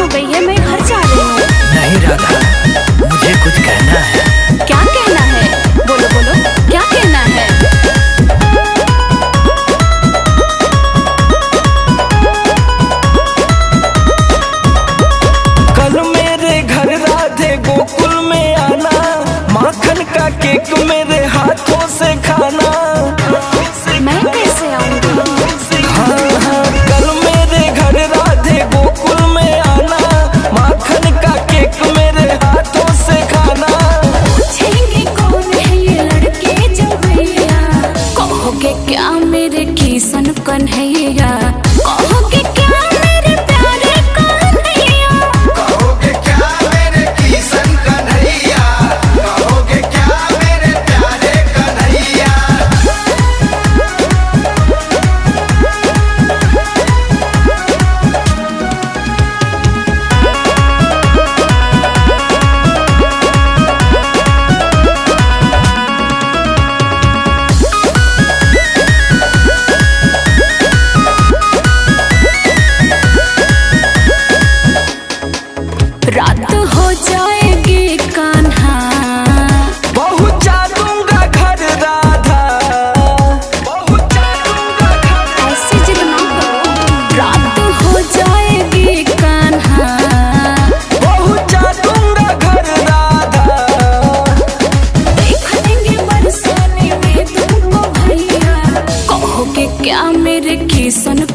हो गई है, मैं घर जा रही हूँ। नहीं राधा, मुझे कुछ कहना है। क्या कहना है? बोलो बोलो, क्या कहना है? कल मेरे घर राधे गोकुल में आना, माखन का केक मेरे हाथों से खाना। मैं कैसे आऊँगी? हाँ हाँ, कल मेरे घर राधे गोकुल में आना, माखन का केक मेरे हाथों से खाना। पूछेंगे कौन है ये लड़के जो भैया, कहोगे क्या मेरे किशन कन्हैया, कहोगे क्या मेरे प्यारे कन्हैया। कहोगे क्या मेरे किशन कन्हैया, कहोगे क्या मेरे प्यारे कन्हैया। रात हो जाएगी कान्हा, पहुँचा दूंगा घर राधा, पहुँचा दूंगा घर। ऐसे जिद ना करो। रात हो जाएगी कान्हा, पहुँचा दूंगा घर राधा। देख लेंगे बरसाने में तुमको भैया, कहोगे क्या मेरे किशन